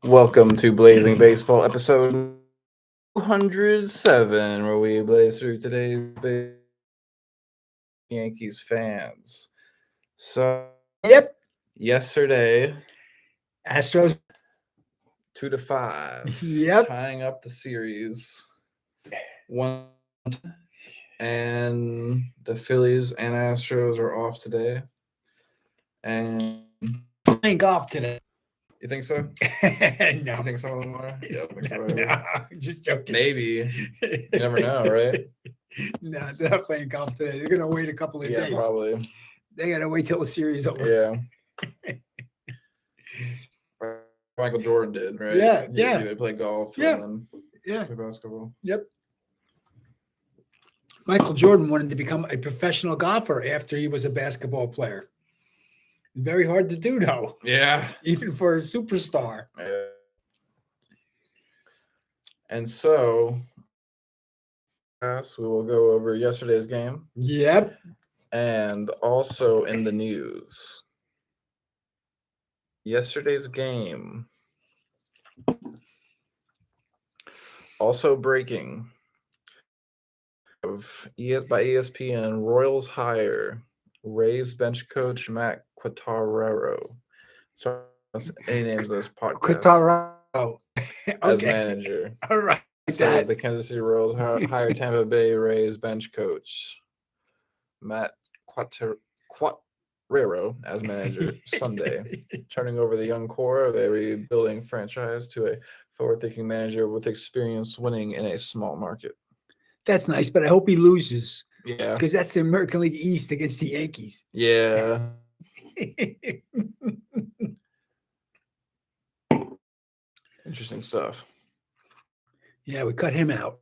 Welcome to Blazing Baseball, episode 207, where we blaze through today's Yankees fans. So, Yep. yesterday, Astros. 2-5, Yep. tying up the series. One, and the Phillies and Astros are off today. And Playing golf today. you think so? No. You think some of them are? Yeah, I think so. No, just joking. Maybe. You never know, right? No, they're not playing golf today. They're gonna wait a couple of Yeah, days. probably. They gotta wait till the series is over. Yeah. Michael Jordan did, right? Yeah. They play golf Yeah. and Yeah. then play basketball. Yep. Michael Jordan wanted to become a professional golfer after he was a basketball player. Very hard to do, though, Yeah. even for a superstar. Yeah. And so, we will go over yesterday's game Yep. and also in the news. Yesterday's game. Also breaking by ESPN, Royals hire Rays bench coach Matt Quattararo. So any names of this podcast. Quattararo. As manager. All right. Says the Kansas City Royals hire Tampa Bay Rays bench coach Matt Quattararo as manager Sunday, turning over the young core of a rebuilding franchise to a forward-thinking manager with experience winning in a small market. That's nice, but I hope he loses. Yeah. Because that's the American League East against the Yankees. Yeah. Interesting stuff. Yeah, we cut him out.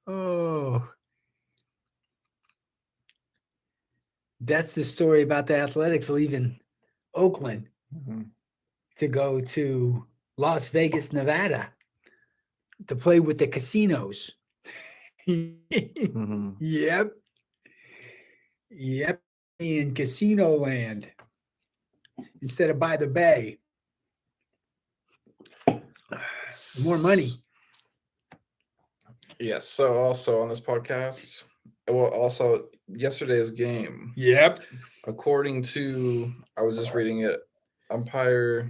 Oh. That's the story about the Athletics leaving Oakland to go to Las Vegas, Nevada to play with the casinos. Yep. In casino land instead of by the bay. More money. Yes. So also on this podcast, well, also yesterday's game. Yep. According to, I was just reading it, umpire.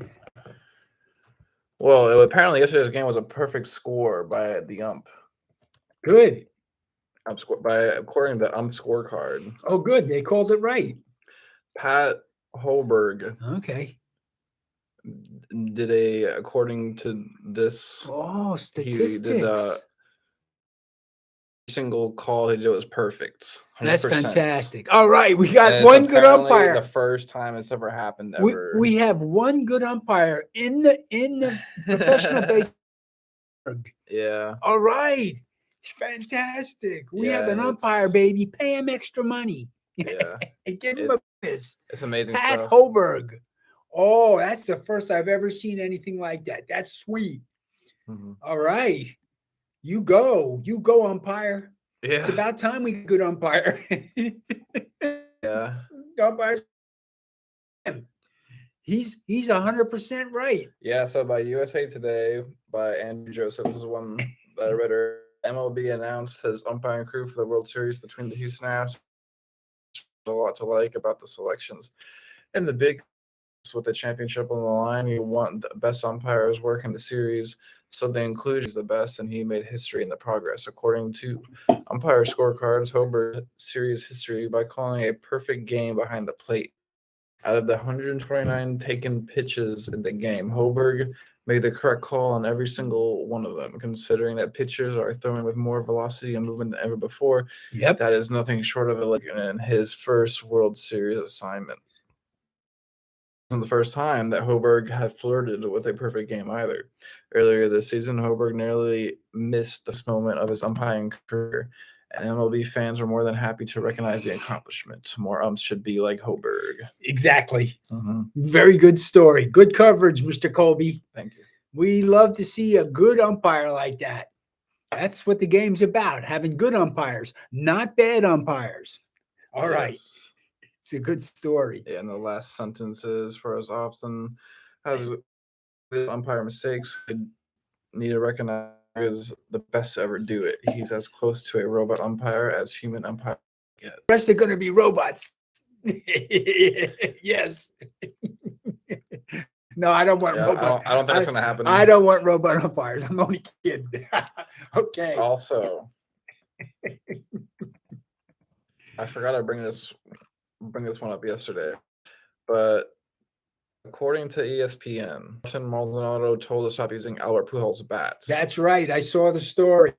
Well, apparently yesterday's game was a perfect score by the ump. Good. According to the ump scorecard. Oh, good. They called it right. Pat Holberg. Okay. Did according to this. Oh, statistics. He did single call he did was perfect. 100%. That's fantastic. All right, we got one good umpire. The first time it's ever happened ever. We have one good umpire in the professional baseball. Yeah. All right. Fantastic. We have an umpire, baby. Pay him extra money. Yeah. And give him a bonus. It's amazing Pat stuff. Holberg. Oh, that's the first I've ever seen anything like that. That's sweet. Mm-hmm. All right. You go, umpire. Yeah. It's about time we get a good umpire. Yeah. Umpire. He's 100% right. Yeah, so by USA Today, by Andrew Joseph, this is one that I read earlier. MLB announced his umpiring crew for the World Series between the Houston Astros. A lot to like about the selections. And the big with the championship on the line, you want the best umpires work in the series, so the inclusion is the best, and he made history in the progress. According to umpire scorecards, Holberg series history by calling a perfect game behind the plate. Out of the 129 taken pitches in the game, Holberg made the correct call on every single one of them, considering that pitchers are throwing with more velocity and movement than ever before. Yep. That is nothing short of in his first World Series assignment. It wasn't the first time that Holberg had flirted with a perfect game either. Earlier this season, Holberg nearly missed this moment of his umpiring career, and MLB fans were more than happy to recognize the accomplishment. More umps should be like Holberg. Exactly. Mm-hmm. Very good story. Good coverage, Mr. Colby. Thank you. We love to see a good umpire like that. That's what the game's about, having good umpires, not bad umpires. All right. It's a good story. Yeah, and the last sentence is, for as often as the umpire mistakes, we need to recognize is the best to ever do it. He's as close to a robot umpire as human umpire get. The rest are going to be robots. Yes. No, I don't want Yeah, robot. I don't think it's going to happen. I don't want robot umpires. I'm only kidding. Okay. Also, I forgot to bring this one up yesterday, but according to ESPN, Martin Maldonado told to stop using Albert Pujols bats. That's right. I saw the story.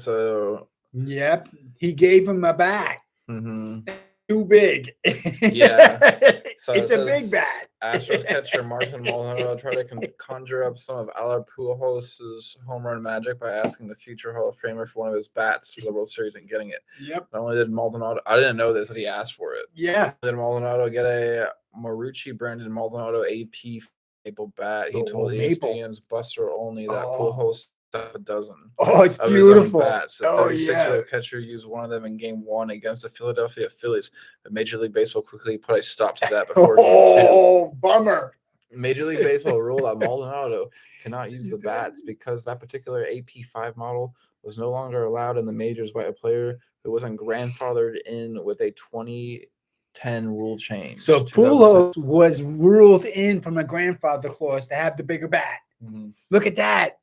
So, yep, he gave him a bat. Too big. Yeah. So it's a big bat. Astros catcher Martin Maldonado tried to conjure up some of Albert Pujols' home run magic by asking the future Hall of Famer for one of his bats for the World Series and getting it. Yep. Not only did Maldonado, I didn't know this, that he asked for it. Yeah. Did Maldonado get a Marucci branded Maldonado AP maple bat? He told ESPN's Buster Olney that Pujols a dozen. Oh, it's beautiful. Bats. The 36-year-old catcher used one of them in Game 1 against the Philadelphia Phillies. But Major League Baseball quickly put a stop to that before Game 2. Oh, bummer. Major League Baseball ruled out Maldonado cannot use the bats because that particular AP5 model was no longer allowed in the majors by a player who wasn't grandfathered in with a 2010 rule change. So Pujols was ruled in from a grandfather clause to have the bigger bat. Look at that.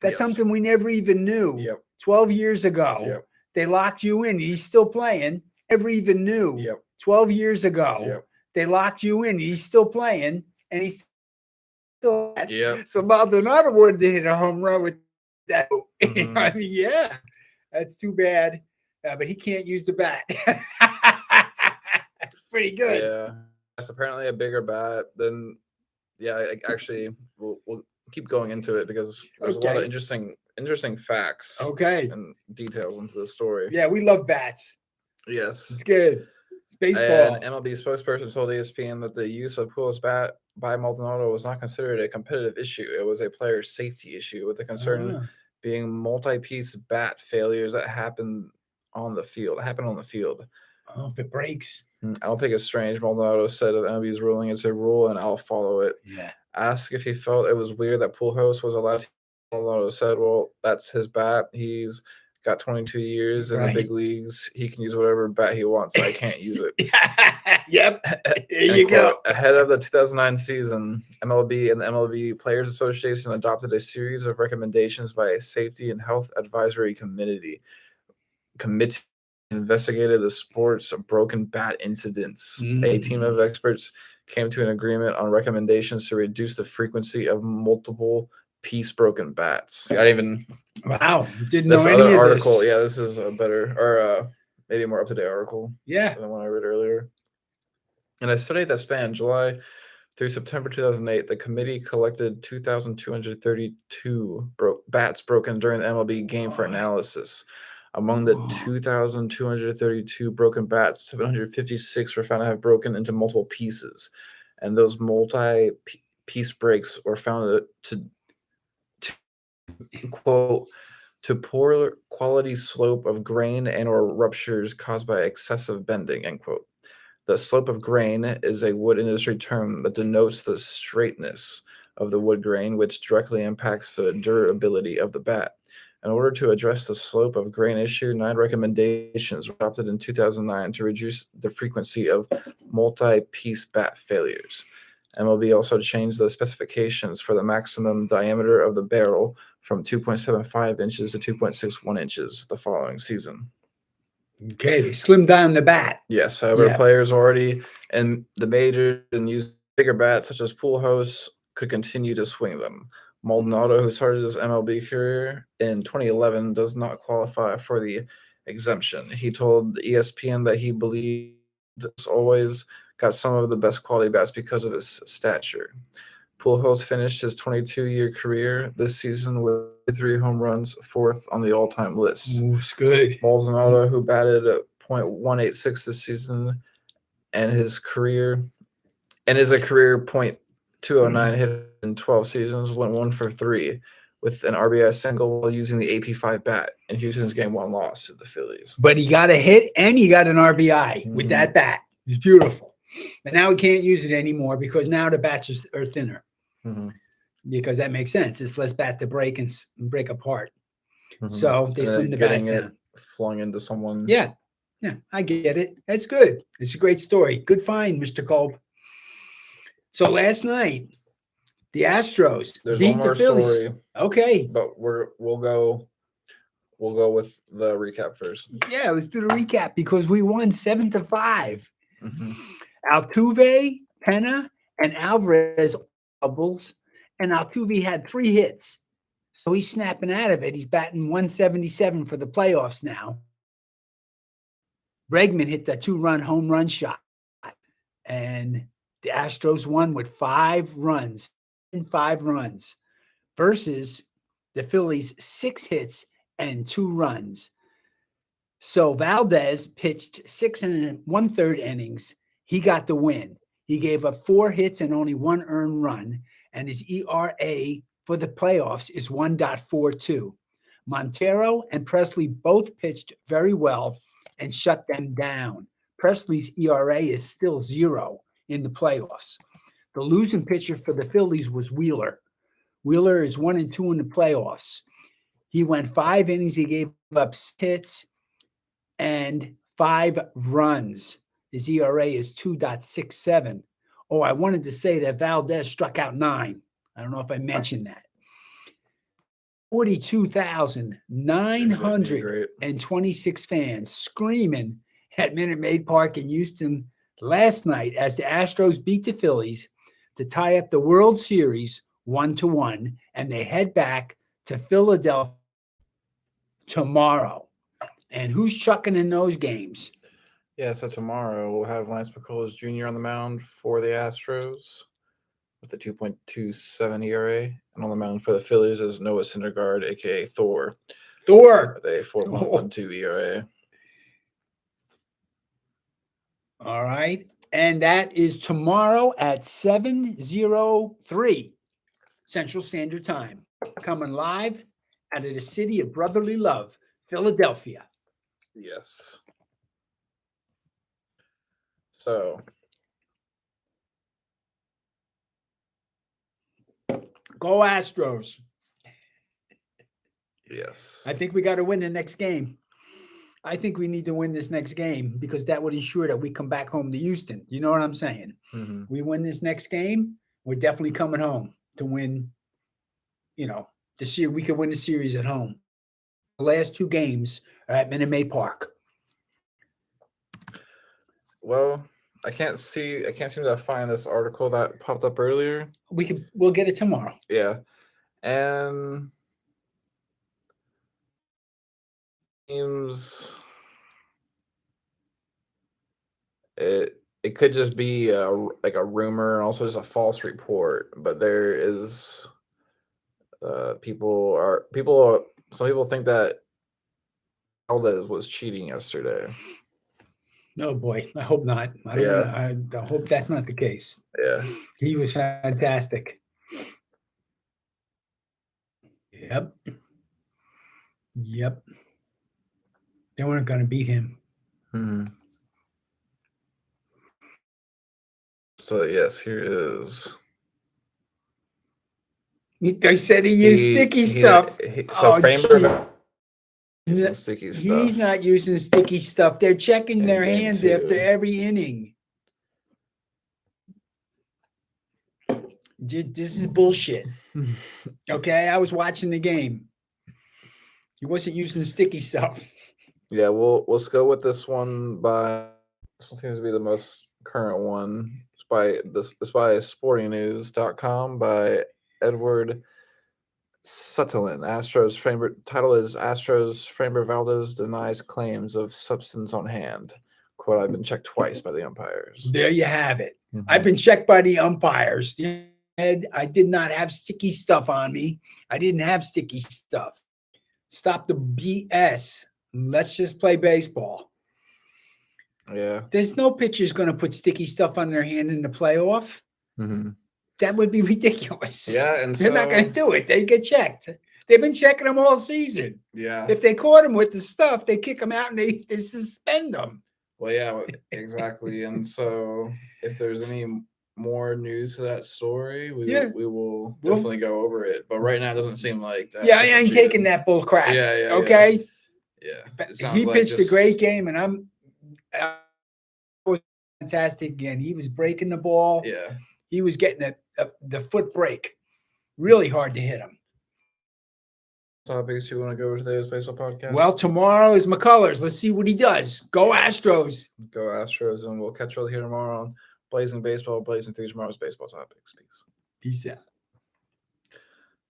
That's something we never even knew. 12 years ago, they locked you in. He's still playing. Never even knew. 12 years ago, they locked you in. He's still playing, and he's still. So Maldonado wanted to hit a home run with that. I mean, yeah, that's too bad. But he can't use the bat. Pretty good. Yeah, that's apparently a bigger bat than. Yeah, actually, we'll keep going into it because there's a lot of interesting facts and details into the story. Yeah, we love bats. Yes. It's good. It's baseball. An MLB spokesperson told ESPN that the use of Pujols' bat by Maldonado was not considered a competitive issue. It was a player's safety issue, with the concern being multi-piece bat failures that happen on the field. Oh, if it breaks. I don't think it's strange. Maldonado said of MLB's ruling, it's a rule and I'll follow it. Yeah. Asked if he felt it was weird that Pujols was allowed to. Maldonado said, well, that's his bat. He's got 22 years in the big leagues. He can use whatever bat he wants. So I can't use it. Yep. There you go. Ahead of the 2009 season, MLB and the MLB Players Association adopted a series of recommendations by a safety and health advisory committee investigated the sport's broken bat incidents. A team of experts came to an agreement on recommendations to reduce the frequency of multiple piece broken bats. I didn't know any of article. this. Yeah, this is a better or maybe a more up-to-date article. Yeah, than the one I read earlier. In a study that spanned July through September 2008, the committee collected 2,232 bats broken during the MLB game for analysis. Among the 2,232 broken bats, 756 were found to have broken into multiple pieces, and those multi-piece breaks were found to quote, to poor quality slope of grain and or ruptures caused by excessive bending, end quote. The slope of grain is a wood industry term that denotes the straightness of the wood grain, which directly impacts the durability of the bat. In order to address the slope of grain issue, 9 recommendations were adopted in 2009 to reduce the frequency of multi-piece bat failures. MLB also changed the specifications for the maximum diameter of the barrel from 2.75 inches to 2.61 inches the following season. Okay, they slimmed down the bat. Yes, however, players already in the majors and used bigger bats such as Pujols could continue to swing them. Maldonado, who started his MLB career in 2011, does not qualify for the exemption. He told ESPN that he believed he's always got some of the best quality bats because of his stature. Pujols finished his 22-year career this season with 3 home runs, 4th on the all-time list. It's good. Maldonado, who batted .186 this season, and is a career .209 hit in 12 seasons, went 1 for 3 with an RBI single while using the AP5 bat in Houston's Game 1 loss to the Phillies. But he got a hit and he got an RBI with that bat. It's beautiful. But now we can't use it anymore because now the bats are thinner. Mm-hmm. Because that makes sense. It's less bat to break and break apart. Mm-hmm. So they slim the bats down. Flung into someone. Yeah. Yeah, I get it. That's good. It's a great story. Good find, Mr. Kolb. So last night, the Astros beat the Phillies. Story. Okay. But we'll go with the recap first. Yeah, let's do the recap because we won 7-5. Mm-hmm. Altuve, Pena, and Alvarez doubles, and Altuve had 3 hits. So he's snapping out of it. He's batting 177 for the playoffs now. Bregman hit the 2-run home run shot. And the Astros won with 5 runs versus the Phillies 6 hits and 2 runs. So Valdez pitched 6 1/3 innings. He got the win. He gave up 4 hits and only 1 earned run, and his ERA for the playoffs is 1.42. Montero and Presley both pitched very well and shut them down. Presley's ERA is still 0 in the playoffs. The losing pitcher for the Phillies was Wheeler. Wheeler is 1-2 in the playoffs. He went 5 innings. He gave up 6 hits and 5 runs. His ERA is 2.67. Oh, I wanted to say that Valdez struck out 9. I don't know if I mentioned that. 42,926 fans screaming at Minute Maid Park in Houston last night as the Astros beat the Phillies to tie up the World Series 1-1, and they head back to Philadelphia tomorrow. And who's chucking in those games? Yeah, so tomorrow we'll have Lance McCullers Jr. on the mound for the Astros with a 2.27 ERA. And on the mound for the Phillies is Noah Syndergaard, a.k.a. Thor. With a 4.12 ERA. All right. And that is tomorrow at 7:03 Central Standard Time. Coming live out of the city of brotherly love, Philadelphia. Yes. So. Go Astros. Yes. I think we got to win the next game. I think we need to win this next game because that would ensure that we come back home to Houston. You know what I'm saying? Mm-hmm. We win this next game, we're definitely coming home to win, the series. We could win the series at home. The last 2 games are at Minute Maid Park. Well, I can't seem to find this article that popped up earlier. We'll get it tomorrow. Yeah. And seems it could just be like a rumor and also just a false report, but there is some people think that Valdez was cheating yesterday. Oh boy, I hope not. I hope that's not the case. Yeah. He was fantastic. Yep. They weren't going to beat him. Mm-hmm. So yes, here is. They said he used sticky stuff. Using sticky stuff. He's not using sticky stuff. They're checking their hands after every inning. This is bullshit. Okay, I was watching the game. He wasn't using sticky stuff. Yeah, let's go with this one. This one seems to be the most current one. It's by sportingnews.com by Edward Sutherland. Title is Astros Framber Valdez denies claims of substance on hand. Quote, I've been checked twice by the umpires. There you have it. Mm-hmm. I've been checked by the umpires. I did not have sticky stuff on me. I didn't have sticky stuff. Stop the BS. Let's just play baseball. Yeah. There's no pitcher's going to put sticky stuff on their hand in the playoff. Mm-hmm. That would be ridiculous. Yeah, and they're not going to do it. They get checked. They've been checking them all season. Yeah. If they caught them with the stuff, they kick them out and they suspend them. Well, yeah, exactly. And so, if there's any more news to that story, we will definitely go over it. But right now, it doesn't seem like that. Yeah, I ain't taking that bull crap. Yeah. Okay. Yeah. He pitched a great game, and I was fantastic again. He was breaking the ball. Yeah. He was getting the foot break. Really hard to hit him. Topics you want to go over today's baseball podcast? Well, tomorrow is McCullers. Let's see what he does. Go Astros. Go Astros, and we'll catch you all here tomorrow on Blazing Baseball, Blazing through tomorrow's baseball topics. Peace. Peace out.